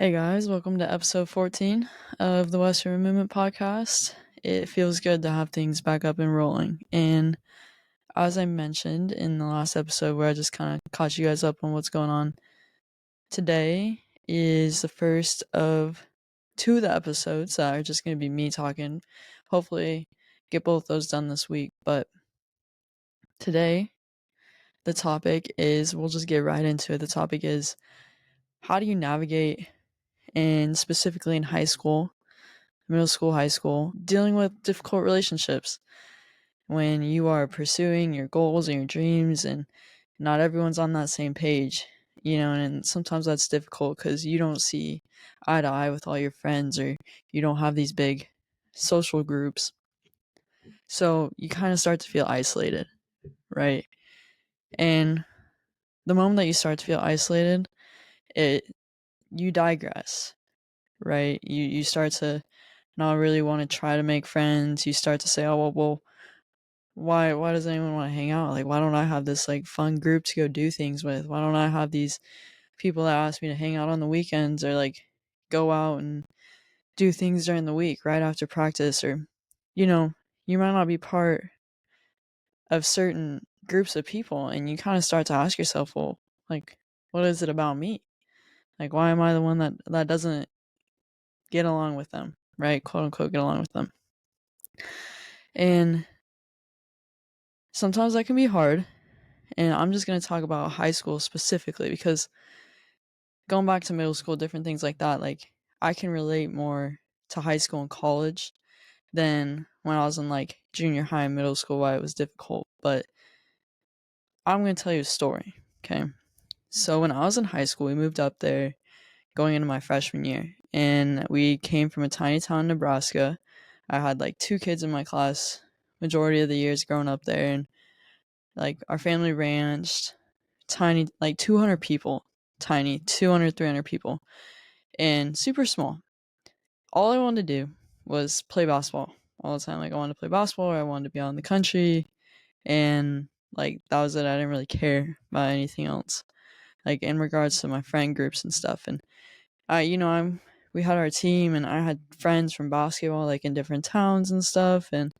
Hey guys, welcome to episode 14 of the Western Movement podcast. It feels good to have things back up and rolling. And as I mentioned in the last episode, where I just kind of caught you guys up on what's going on, today is the first of two of the episodes that are just going to be me talking. Hopefully, get both those done this week. But today, the topic is we'll just get right into it. The topic is how do you navigate, and specifically in high school, middle school, high school, dealing with difficult relationships when you are pursuing your goals and your dreams and not everyone's on that same page, and sometimes that's difficult because you don't see eye to eye with all your friends or you don't have these big social groups. So you kind of start to feel isolated, right? And the moment that you start to feel isolated, it you digress, right? You start to not really want to try to make friends. You start to say, oh well, why does anyone want to hang out? Like, why don't I have this like fun group to go do things with? Why don't I have these people that ask me to hang out on the weekends or like go out and do things during the week right after practice? Or you know you might not be part of certain groups of people, and you kind of start to ask yourself, well, like, what is it about me? Like, why am I the one that doesn't get along with them, right? Quote unquote, get along with them. And sometimes that can be hard. And I'm just going to talk about high school specifically because going back to middle school, different things like that, like I can relate more to high school and college than when I was in like junior high and middle school, why it was difficult. But I'm going to tell you a story, okay? So when I was in high school, we moved up there going into my freshman year, and we came from a tiny town in Nebraska. I had like two kids in my class majority of the years growing up there, and like our family ranched tiny, like 200 people, tiny 200, 300 people, and super small. All I wanted to do was play basketball all the time. Like I wanted to play basketball, or I wanted to be out in the country, and like that was it. I didn't really care about anything else. Like in regards to my friend groups and stuff, and we had our team, and I had friends from basketball, like in different towns and stuff, and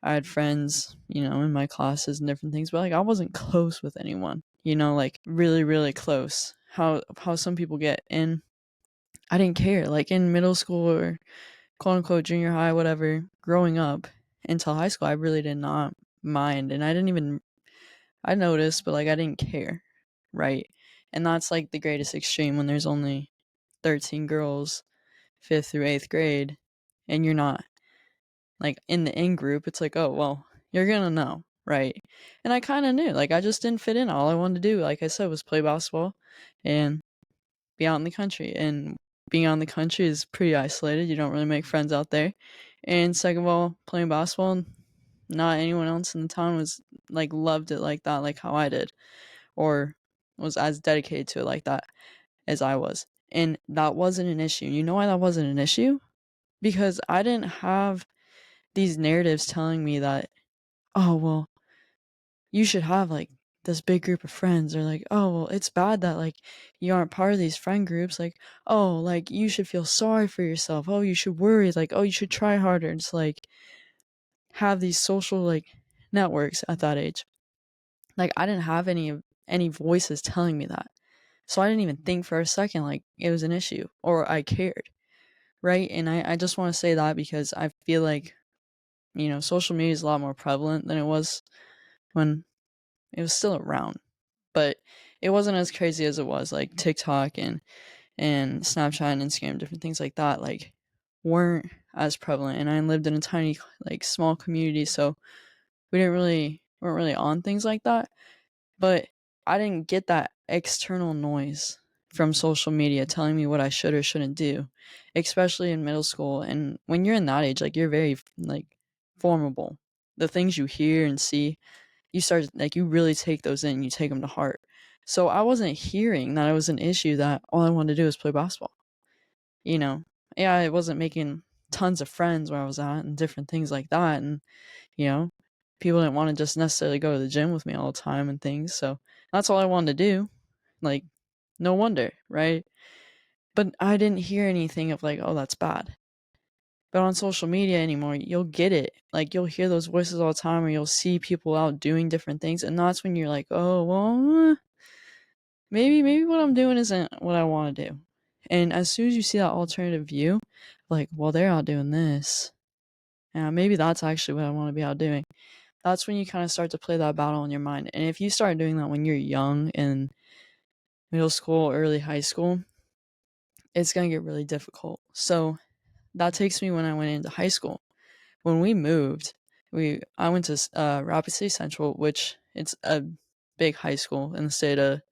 I had friends, in my classes and different things, but like I wasn't close with anyone, like really, really close. How some people get. And I didn't care. Like in middle school or quote unquote junior high, whatever, growing up until high school, I really did not mind. And I noticed, but like I didn't care. Right. And that's like the greatest extreme when there's only 13 girls, 5th through 8th grade, and you're not like in the in group. It's like, oh, well, you're going to know. Right. And I kind of knew, like, I just didn't fit in. All I wanted to do, like I said, was play basketball and be out in the country. And being out in the country is pretty isolated. You don't really make friends out there. And second of all, playing basketball, not anyone else in the town was like loved it like that, like how I did, or was as dedicated to it like that as I was. And that wasn't an issue. You know why that wasn't an issue? Because I didn't have these narratives telling me that, oh, well, you should have like this big group of friends, or like, oh, well, it's bad that like you aren't part of these friend groups. Like, oh, like you should feel sorry for yourself. Oh, you should worry. Like, oh, you should try harder. It's like have these social like networks at that age. Like, I didn't have any voices telling me that. So I didn't even think for a second like it was an issue or I cared. Right. And I just want to say that because I feel like, social media is a lot more prevalent than it was when it was still around, but it wasn't as crazy as it was like TikTok and Snapchat and Instagram, different things like that, like weren't as prevalent. And I lived in a tiny, like small community, so weren't really on things like that. But I didn't get that external noise from social media telling me what I should or shouldn't do, especially in middle school. And when you're in that age, like you're very like formable. The things you hear and see, you start like you really take those in, you take them to heart. So I wasn't hearing that it was an issue that all I wanted to do was play basketball. You know, yeah, I wasn't making tons of friends where I was at and different things like that. And, you know, people didn't want to just necessarily go to the gym with me all the time and things. So that's all I wanted to do. Like, no wonder, right? But I didn't hear anything of like, oh, that's bad. But on social media anymore, you'll get it. Like, you'll hear those voices all the time, or you'll see people out doing different things, and that's when you're like, oh, well, maybe what I'm doing isn't what I want to do. And as soon as you see that alternative view, like, well, they're out doing this. Yeah, maybe that's actually what I want to be out doing. That's when you kind of start to play that battle in your mind. And if you start doing that when you're young in middle school, early high school, it's going to get really difficult. So that takes me when I went into high school. When we moved, I went to Rapid City Central, which it's a big high school in the state of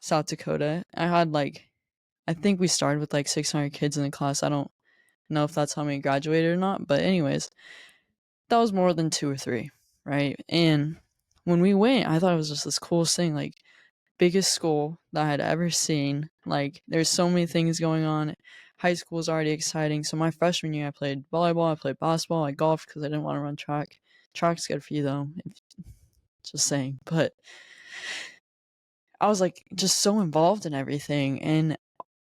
South Dakota. I think we started with like 600 kids in the class. I don't know if that's how many graduated or not, but anyways, that was more than two or three, right? And when we went, I thought it was just this coolest thing, like biggest school that I had ever seen. Like, there's so many things going on. High school is already exciting. So my freshman year, I played volleyball, I played basketball, I golfed because I didn't want to run track. Track's good for you though, just saying. But I was like just so involved in everything, and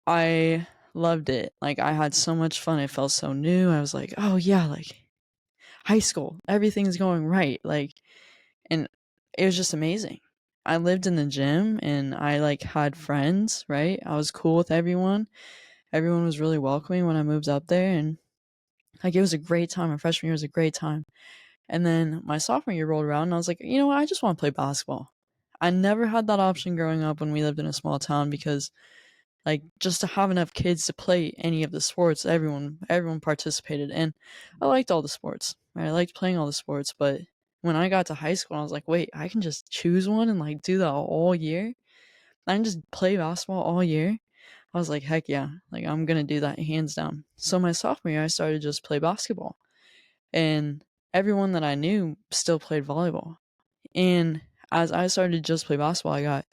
I loved it. Like, I had so much fun. It felt so new. I was like, oh yeah, like high school, everything's going right. Like, and it was just amazing. I lived in the gym and I like had friends, right? I was cool with everyone. Everyone was really welcoming when I moved up there, and like it was a great time. My freshman year was a great time. And then my sophomore year rolled around and I was like, you know what? I just want to play basketball. I never had that option growing up when we lived in a small town because like just to have enough kids to play any of the sports, everyone participated, and I liked all the sports. Right? I liked playing all the sports, but when I got to high school, I was like, wait, I can just choose one and like do that all year. I can just play basketball all year. I was like, heck yeah, like I'm gonna do that hands down. So my sophomore year, I started to just play basketball, and everyone that I knew still played volleyball. And as I started to just play basketball, I got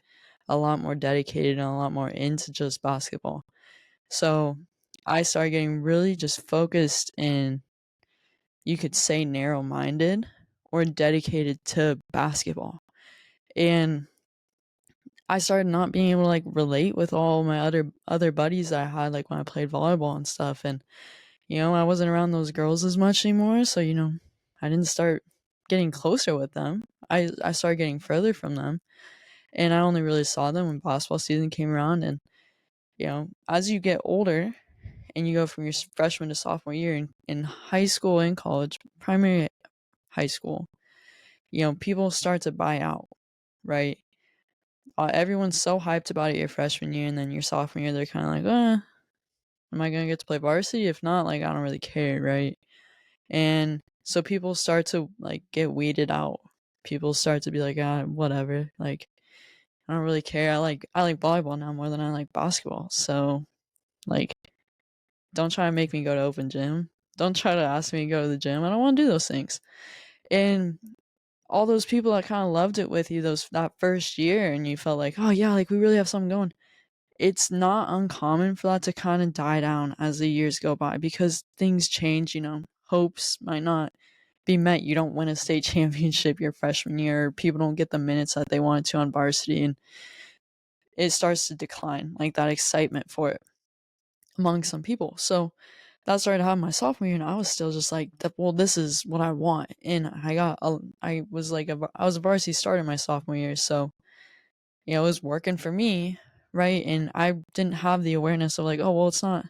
a lot more dedicated and a lot more into just basketball. So I started getting really just focused and you could say narrow minded or dedicated to basketball. And I started not being able to like relate with all my other buddies that I had like when I played volleyball and stuff. And I wasn't around those girls as much anymore, so I didn't start getting closer with them. I started getting further from them, and I only really saw them when basketball season came around. And as you get older and you go from your freshman to sophomore year in high school and college, primary high school, people start to buy out, right? Everyone's so hyped about it your freshman year, and then your sophomore year, they're kind of like, am I going to get to play varsity? If not, like, I don't really care, right? And so people start to, like, get weeded out. People start to be like, whatever. Like, I don't really care. I like volleyball now more than I like basketball. So, like, don't try to make me go to open gym. Don't try to ask me to go to the gym. I don't want to do those things. And all those people that kind of loved it with you that first year, and you felt like, oh yeah, like we really have something going. It's not uncommon for that to kind of die down as the years go by because things change. Hopes might not be met. You don't win a state championship your freshman year. People don't get the minutes that they wanted to on varsity, and it starts to decline, like that excitement for it among some people. So that started to happen my sophomore year, and I was still just like, well, this is what I want. And I was a varsity starter my sophomore year, so it was working for me, right? And I didn't have the awareness of like, oh, well, it's not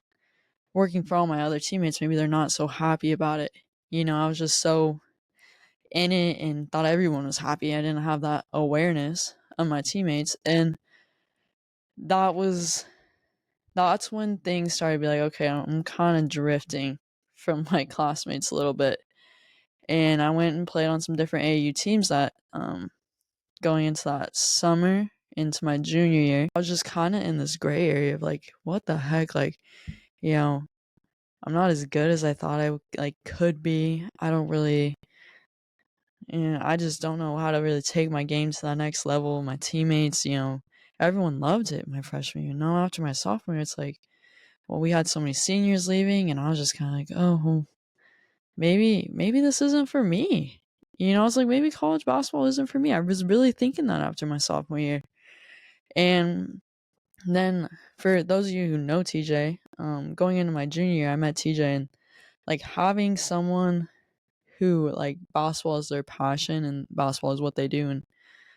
working for all my other teammates. Maybe they're not so happy about it. I was just so in it and thought everyone was happy. I didn't have that awareness of my teammates, and that was that's when things started to be like, okay, I'm kind of drifting from my classmates a little bit. And I went and played on some different AAU teams that going into that summer into my junior year, I was just kind of in this gray area of like, what the heck? Like, you know, I'm not as good as I thought I like could be. I don't really, I just don't know how to really take my game to that next level. My teammates, everyone loved it my freshman year. No, after my sophomore year, it's like, well, we had so many seniors leaving, and I was just kind of like, oh, well, maybe this isn't for me. I was like, maybe college basketball isn't for me. I was really thinking that after my sophomore year. And Then, for those of you who know TJ, going into my junior year, I met TJ, and like having someone who like basketball is their passion and basketball is what they do, and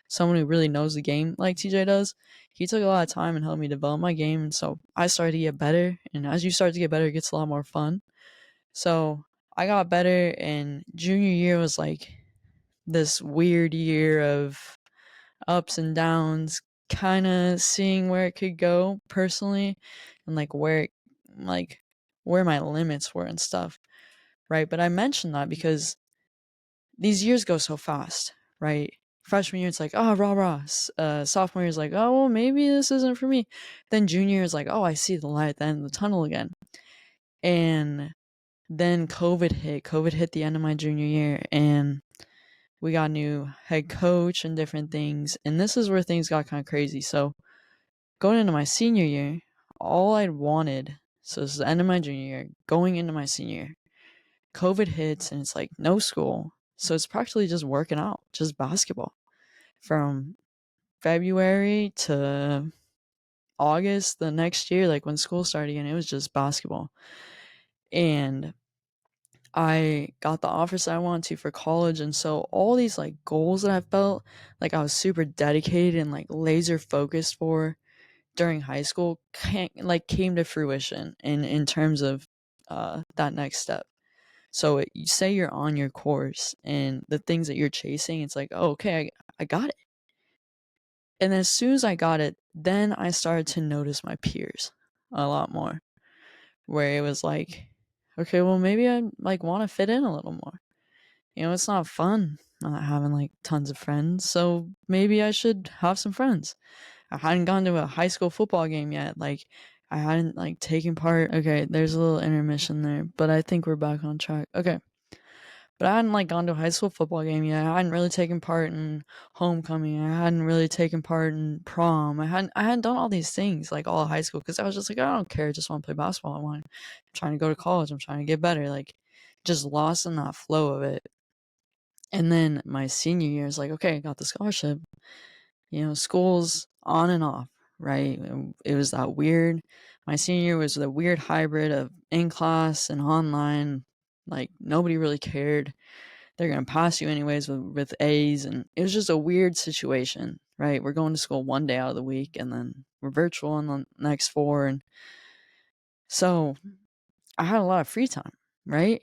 someone who really knows the game like TJ does, he took a lot of time and helped me develop my game, and so I started to get better. And as you start to get better, it gets a lot more fun. So I got better, and junior year was like this weird year of ups and downs, kind of seeing where it could go personally, and like where my limits were and stuff, right? But I mentioned that because these years go so fast, right? Freshman year, it's like, oh, rah, rah. Sophomore year is like, oh, well, maybe this isn't for me. Then junior year is like, oh, I see the light at the end of the tunnel again. And then COVID hit. COVID hit the end of my junior year, and we got a new head coach and different things. And this is where things got kind of crazy. So going into my senior year, all I'd wanted, so this is the end of my junior year, going into my senior year, COVID hits and it's like no school. So it's practically just working out, just basketball. From February to August the next year, like when school started again, it was just basketball. And I got the offers that I wanted to for college. And so all these like goals that I felt like I was super dedicated and like laser focused for during high school came to fruition in terms of that next step. So you say you're on your course and the things that you're chasing, it's like, oh, okay, I got it. And then as soon as I got it, then I started to notice my peers a lot more, where it was like, okay, well, maybe I like want to fit in a little more. You know, it's not fun not having like tons of friends, so maybe I should have some friends. I hadn't gone to a high school football game yet. Like, I hadn't like taken part. Okay, there's a little intermission there, but I think we're back on track. Okay. But I hadn't like gone to a high school football game yet. I hadn't really taken part in homecoming. I hadn't really taken part in prom. I hadn't done all these things like all of high school because I was just like, I don't care. I just want to play basketball. I'm trying to go to college. I'm trying to get better. Like, just lost in that flow of it. And then my senior year is like, okay, I got the scholarship. You know, school's on and off, right? It was that weird. My senior year was the weird hybrid of in class and online. Like, nobody really cared. They're going to pass you anyways with A's. And it was just a weird situation, right? We're going to school one day out of the week and then we're virtual on the next four. And so I had a lot of free time, right?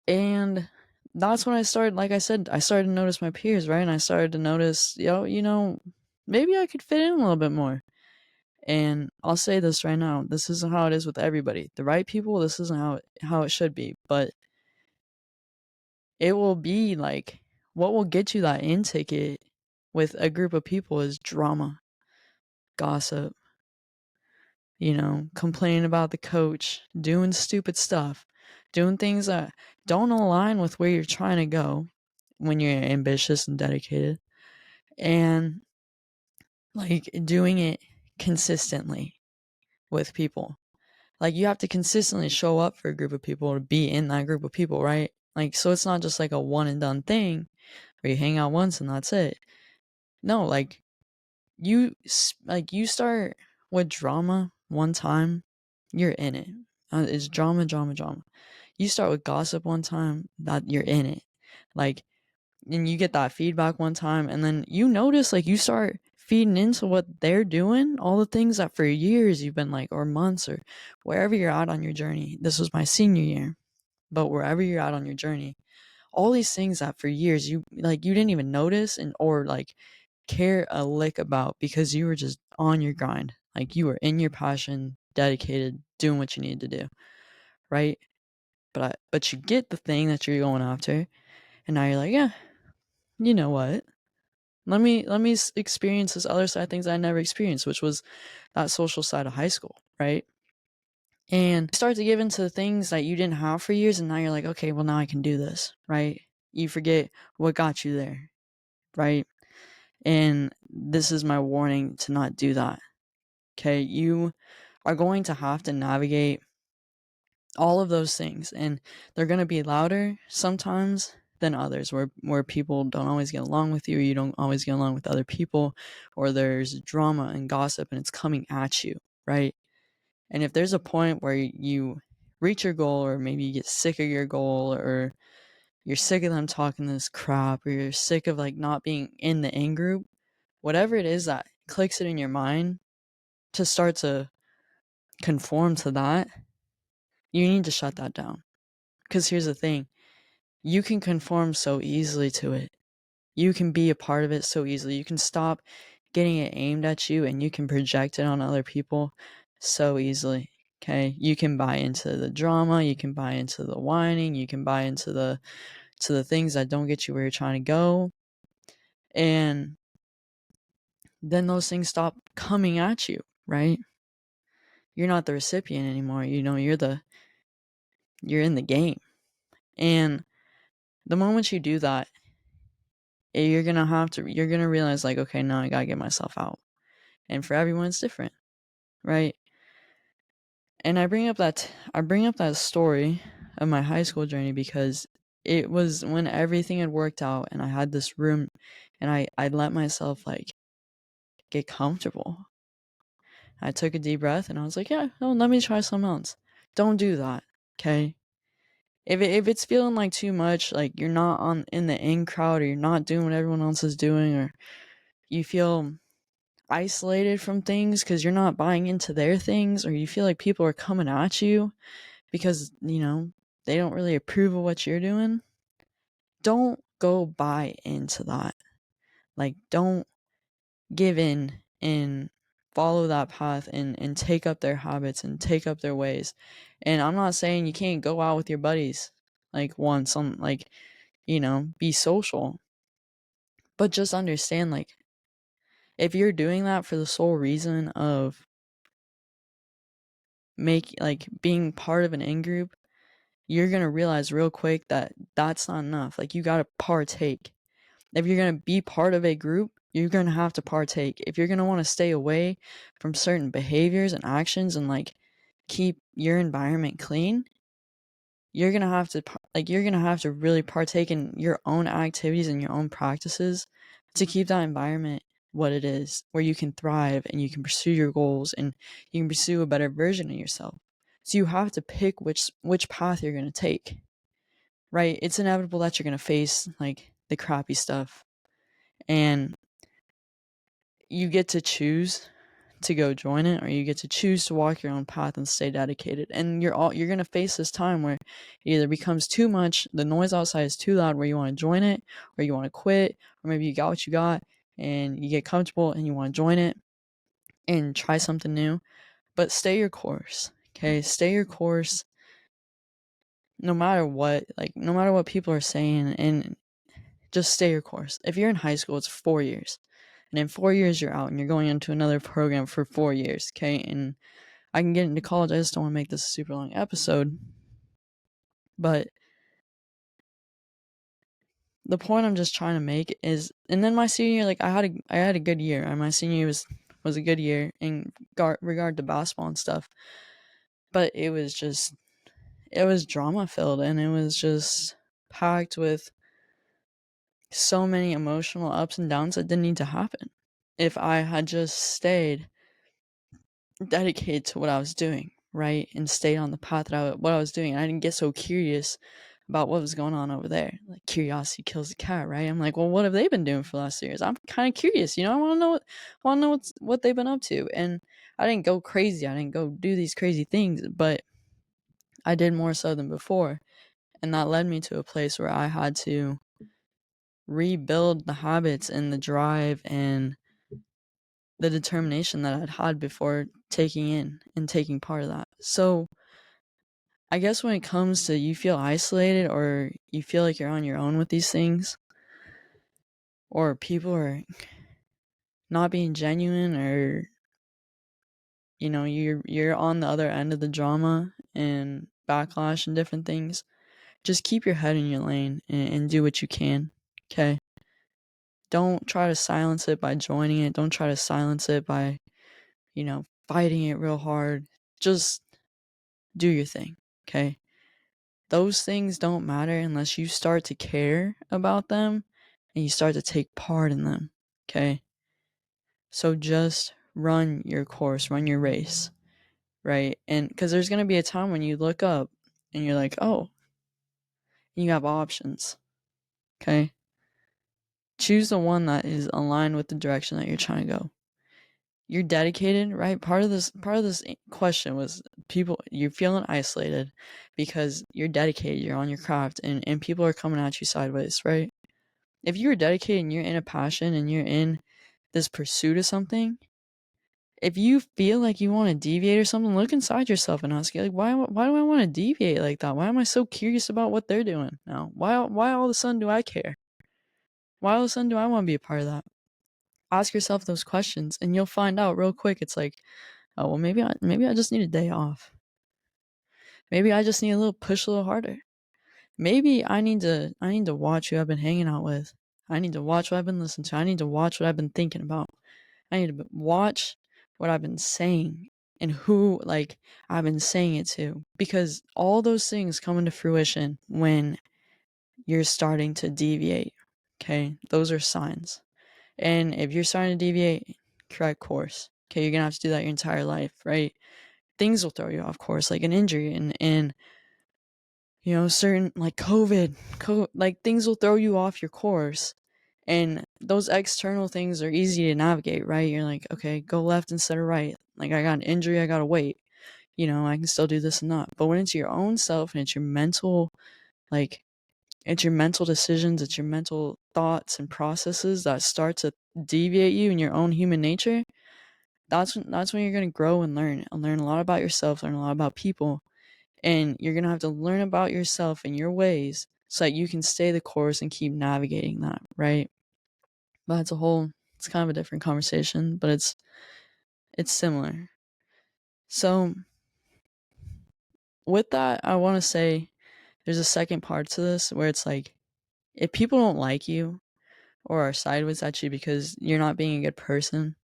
And that's when I started, like I said, I started to notice my peers, right? And I started to notice, maybe I could fit in a little bit more. And I'll say this right now, this isn't how it is with everybody. The right people, this isn't how it should be. But it will be like, what will get you that in ticket with a group of people is drama, gossip, complaining about the coach, doing stupid stuff, doing things that don't align with where you're trying to go when you're ambitious and dedicated, and like doing it consistently with people. Like, you have to consistently show up for a group of people to be in that group of people, right? Like, so it's not just like a one and done thing where you hang out once and that's it. No, like you start with drama one time, you're in it. It's drama, drama, drama. You start with gossip one time, that you're in it. Like, and you get that feedback one time, and then you notice, like, you start feeding into what they're doing, all the things that for years you've been like, or months, or wherever you're at on your journey. This was my senior year, but wherever you're at on your journey, all these things that for years you didn't even notice and or like care a lick about because you were just on your grind. Like, you were in your passion, dedicated, doing what you needed to do, right? But you get the thing that you're going after, and now you're like, yeah, you know what? Let me experience this other side of things I never experienced, which was that social side of high school, right? And you start to give into the things that you didn't have for years, and now you're like, okay, well, now I can do this, right? You forget what got you there, right? And this is my warning to not do that. Okay, you are going to have to navigate all of those things, and they're going to be louder sometimes than others, where people don't always get along with you, or you don't always get along with other people, or there's drama and gossip and it's coming at you, right? And if there's a point where you reach your goal, or maybe you get sick of your goal, or you're sick of them talking this crap, or you're sick of like not being in the in group, whatever it is that clicks it in your mind to start to conform to that, you need to shut that down. Because here's the thing, you can conform so easily to it. You can be a part of it so easily. You can stop getting it aimed at you and you can project it on other people so easily. Okay? You can buy into the drama, you can buy into the whining, you can buy into the things that don't get you where you're trying to go. And then those things stop coming at you, right? You're not the recipient anymore. You're in the game. And the moment you do that, you're gonna realize like, okay, now I gotta get myself out. And for everyone it's different, right? And I bring up that story of my high school journey because it was when everything had worked out and I had this room and I let myself like get comfortable. I took a deep breath and I was like, yeah, no, let me try something else. Don't do that, okay? If it's feeling like too much, like you're not in the in crowd, or you're not doing what everyone else is doing, or you feel isolated from things because you're not buying into their things, or you feel like people are coming at you because, they don't really approve of what you're doing, don't go buy into that. Like, don't give in and follow that path and take up their habits and take up their ways. And I'm not saying you can't go out with your buddies like once on like, be social. But just understand, like, if you're doing that for the sole reason of being part of an in group, you're gonna realize real quick that that's not enough. Like, you gotta partake. If you're gonna be part of a group, you're gonna have to partake. If you're gonna want to stay away from certain behaviors and actions and like keep your environment clean, you're gonna have to really partake in your own activities and your own practices to keep that environment what it is, where you can thrive and you can pursue your goals and you can pursue a better version of yourself. So you have to pick which path you're gonna take. Right? It's inevitable that you're gonna face like the crappy stuff, and you get to choose to go join it, or you get to choose to walk your own path and stay dedicated. And you're going to face this time where it either becomes too much, the noise outside is too loud, where you want to join it or you want to quit, or maybe you got what you got and you get comfortable and you want to join it and try something new. But stay your course. Okay? Stay your course no matter what, no matter what people are saying, and just stay your course. If you're in high school, it's 4 years. And in 4 years, you're out and you're going into another program for 4 years, okay? And I can get into college. I just don't want to make this a super long episode. But the point I'm just trying to make is, and then my senior year, I had a good year. And my senior year was a good year in regard to basketball and stuff. But it was drama filled, and it was just packed with so many emotional ups and downs that didn't need to happen. If I had just stayed dedicated to what I was doing, right? And stayed on the path that what I was doing. I didn't get so curious about what was going on over there. Like, curiosity kills the cat, right? I'm like, well, what have they been doing for the last 2 years? I'm kind of curious, I want to know what they've been up to. And I didn't go crazy. I didn't go do these crazy things, but I did more so than before. And that led me to a place where I had to rebuild the habits and the drive and the determination that I'd had before taking part of that. So I guess when it comes to you feel isolated or you feel like you're on your own with these things, or people are not being genuine, or you're on the other end of the drama and backlash and different things, just keep your head in your lane and do what you can. Okay? Don't try to silence it by joining it. Don't try to silence it by, fighting it real hard. Just do your thing. Okay? those things don't matter unless you start to care about them and you start to take part in them. Okay? So just run your course, run your race, right? And because there's going to be a time when you look up and you're like, oh, you have options. Okay? Choose the one that is aligned with the direction that you're trying to go. You're dedicated, right? Part of this question was you're feeling isolated because you're dedicated, you're on your craft, and people are coming at you sideways, right? If you're dedicated and you're in a passion and you're in this pursuit of something, if you feel like you want to deviate or something, look inside yourself and ask, like, why do I want to deviate like that? Why am I so curious about what they're doing now? Why all of a sudden do I care? Why all of a sudden do I want to be a part of that? Ask yourself those questions and you'll find out real quick. It's like, oh, well, maybe I just need a day off. Maybe I just need push a little harder. Maybe I need to watch who I've been hanging out with. I need to watch what I've been listening to. I need to watch what I've been thinking about. I need to watch what I've been saying and who I've been saying it to, because all those things come into fruition when you're starting to deviate. Okay, those are signs. And if you're starting to deviate, correct course. Okay, you're gonna have to do that your entire life, right? Things will throw you off course, like an injury and certain COVID, things will throw you off your course. And those external things are easy to navigate, right? You're like, okay, go left instead of right. Like, I got an injury, I gotta wait. I can still do this and that. But when it's your own self and it's your mental, it's your mental decisions, it's your mental thoughts and processes that start to deviate you in your own human nature, that's when you're gonna grow and learn a lot about yourself, learn a lot about people. And you're gonna have to learn about yourself and your ways so that you can stay the course and keep navigating that, right? But it's kind of a different conversation, but it's similar. So with that, I want to say there's a second part to this where it's like, if people don't like you or are sideways at you because you're not being a good person,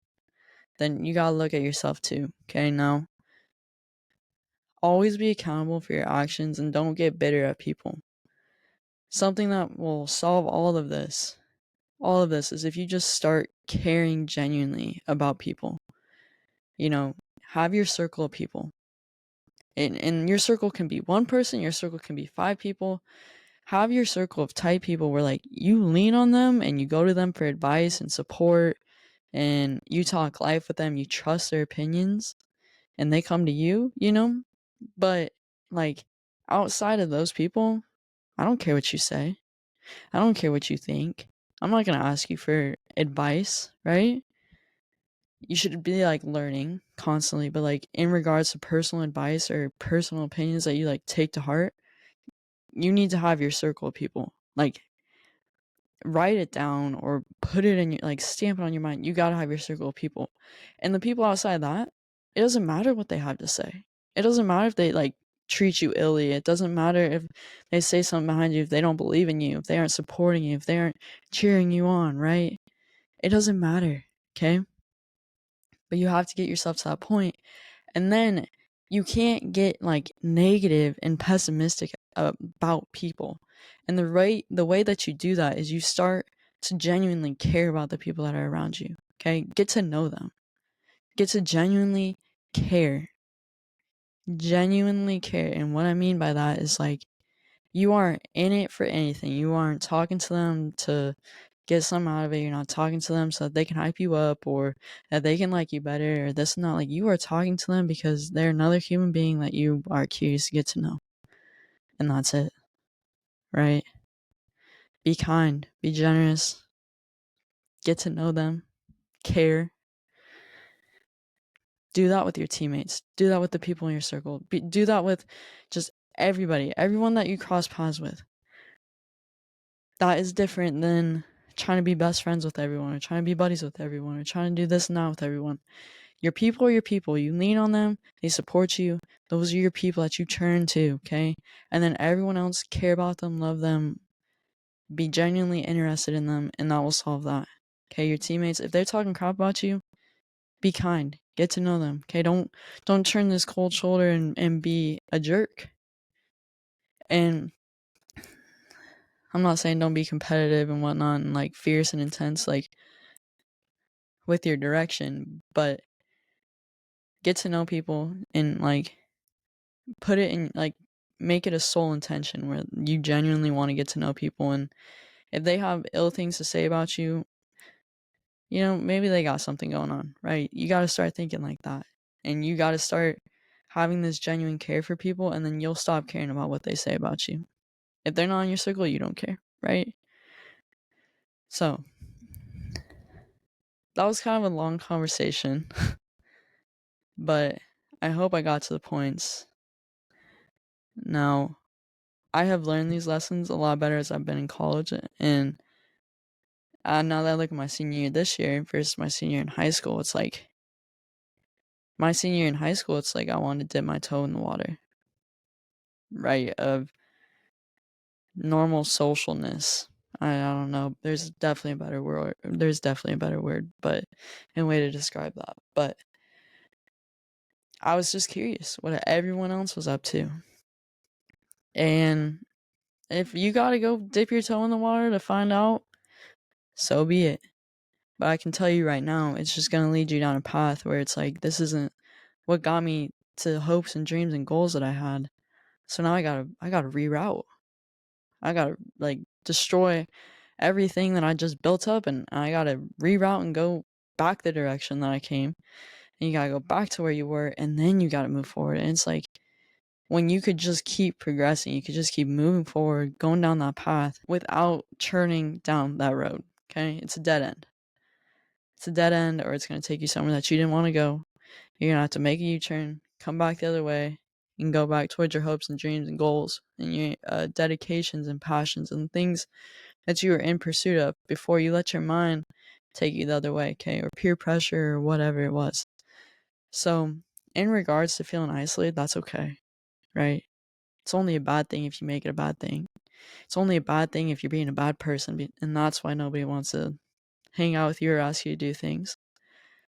then you gotta look at yourself too. Okay, now always be accountable for your actions and don't get bitter at people. Something that will solve all of this is if you just start caring genuinely about people. Have your circle of people. And your circle can be one person, your circle can be 5 people. Have your circle of tight people where you lean on them and you go to them for advice and support, and you talk life with them, you trust their opinions, and they come to you. But outside of those people, I don't care what you say. I don't care what you think. I'm not going to ask you for advice, right? You should be learning constantly, but in regards to personal advice or personal opinions that you take to heart, you need to have your circle of people. Write it down or put it in your stamp it on your mind. You got to have your circle of people. And the people outside that, it doesn't matter what they have to say. It doesn't matter if they treat you illy. It doesn't matter if they say something behind you, if they don't believe in you, if they aren't supporting you, if they aren't cheering you on, right? It doesn't matter, okay? But you have to get yourself to that point. And then you can't get negative and pessimistic about people. And the way that you do that is you start to genuinely care about the people that are around you. Okay? Get to know them. Get to genuinely care. Genuinely care. And what I mean by that is you aren't in it for anything. You aren't talking to them to get something out of it. You're not talking to them so that they can hype you up or that they can like you better or this and that. You are talking to them because they're another human being that you are curious to get to know. And that's it. Right? Be kind. Be generous. Get to know them. Care. Do that with your teammates. Do that with the people in your circle. Do that with just everybody. Everyone that you cross paths with. That is different than trying to be best friends with everyone or trying to be buddies with everyone or trying to do this and that with everyone. Your people are your people. You lean on them. They support you. Those are your people that you turn to, okay? And then everyone else, care about them, love them, be genuinely interested in them, and that will solve that. Okay, your teammates, if they're talking crap about you, be kind. Get to know them. Okay, don't turn this cold shoulder and be a jerk. And I'm not saying don't be competitive and whatnot and like fierce and intense like with your direction, but get to know people and like put it in like make it a sole intention where you genuinely want to get to know people. And if they have ill things to say about you, you know, maybe they got something going on, right? You got to start thinking like that. And you got to start having this genuine care for people, and then you'll stop caring about what they say about you. If they're not in your circle, you don't care, right? So, that was kind of a long conversation, but I hope I got to the points. Now, I have learned these lessons a lot better as I've been in college, and now that I look at my senior year this year versus my senior year in high school, it's like my senior year in high school, it's like I wanted to dip my toe in the water, right? Of normal socialness. I don't know. There's definitely a better word. But a way to describe that. But I was just curious what everyone else was up to. And if you gotta go dip your toe in the water to find out, so be it. But I can tell you right now, it's just gonna lead you down a path where it's like, this isn't what got me to the hopes and dreams and goals that I had. So now I gotta reroute. I gotta like destroy everything that I just built up, and I gotta reroute and go back the direction that I came. And you gotta go back to where you were, and then you gotta move forward. And it's like when you could just keep progressing, you could just keep moving forward, going down that path without churning down that road. Okay? It's a dead end. It's a dead end, or it's gonna take you somewhere that you didn't want to go. You're gonna have to make a U-turn, come back the other way, and go back towards your hopes and dreams and goals and your dedications and passions and things that you were in pursuit of before you let your mind take you the other way, okay? Or peer pressure or whatever it was. So, in regards to feeling isolated, that's okay, right? It's only a bad thing if you make it a bad thing. It's only a bad thing if you're being a bad person, and that's why nobody wants to hang out with you or ask you to do things.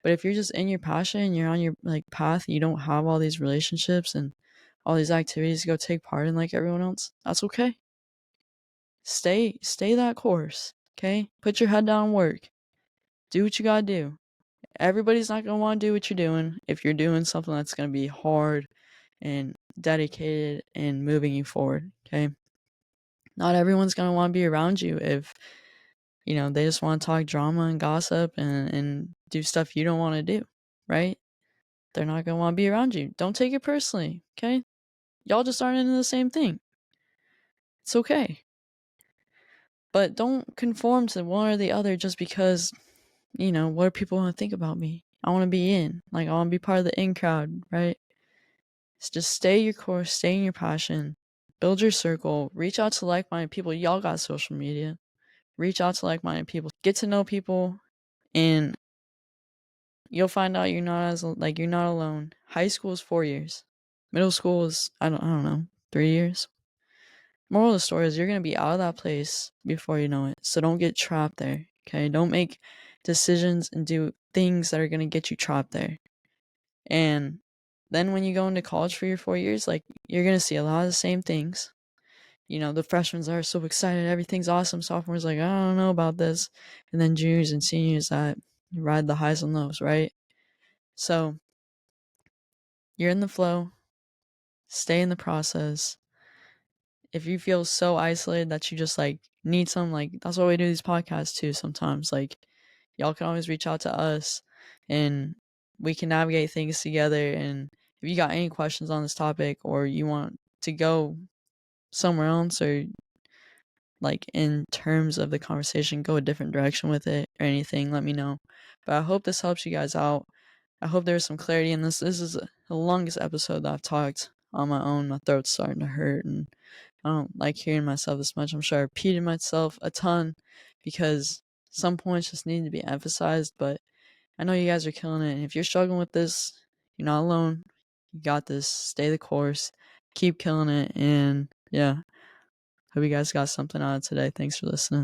But if you're just in your passion and you're on your like path, and you don't have all these relationships and all these activities to go take part in like everyone else, that's okay. Stay that course, okay? Put your head down and work. Do what you gotta do. Everybody's not gonna want to do what you're doing if you're doing something that's gonna be hard and dedicated and moving you forward, okay? Not everyone's gonna want to be around you if, you know, they just want to talk drama and gossip and do stuff you don't want to do, right? They're not gonna want to be around you. Don't take it personally, okay? Y'all just aren't into the same thing. It's okay. But don't conform to one or the other just because, you know, what do people want to think about me? I want to be in. Like, I want to be part of the in crowd, right? It's just stay your course, stay in your passion, build your circle, reach out to like-minded people. Y'all got social media. Reach out to like-minded people. Get to know people, and you'll find out you're not alone. High school is 4 years. Middle school is, I don't know, 3 years. Moral of the story is you're going to be out of that place before you know it. So don't get trapped there, okay? Don't make decisions and do things that are going to get you trapped there. And then when you go into college for your 4 years, like, you're going to see a lot of the same things. You know, the freshmen are so excited, everything's awesome. Sophomores like, I don't know about this. And then juniors and seniors that ride the highs and lows, right? So you're in the flow. Stay in the process. If you feel so isolated that you just like need some, like, that's why we do these podcasts too sometimes. Like, y'all can always reach out to us and we can navigate things together. And if you got any questions on this topic, or you want to go somewhere else, or like in terms of the conversation, go a different direction with it or anything, let me know. But I hope this helps you guys out. I hope there's some clarity in this. This is the longest episode that I've talked on my own. My throat's starting to hurt and I don't like hearing myself this much. I'm sure I repeated myself a ton because some points just need to be emphasized, but I know you guys are killing it. And if you're struggling with this, you're not alone. You got this. Stay the course. Keep killing it. And yeah, hope you guys got something out of today. Thanks for listening.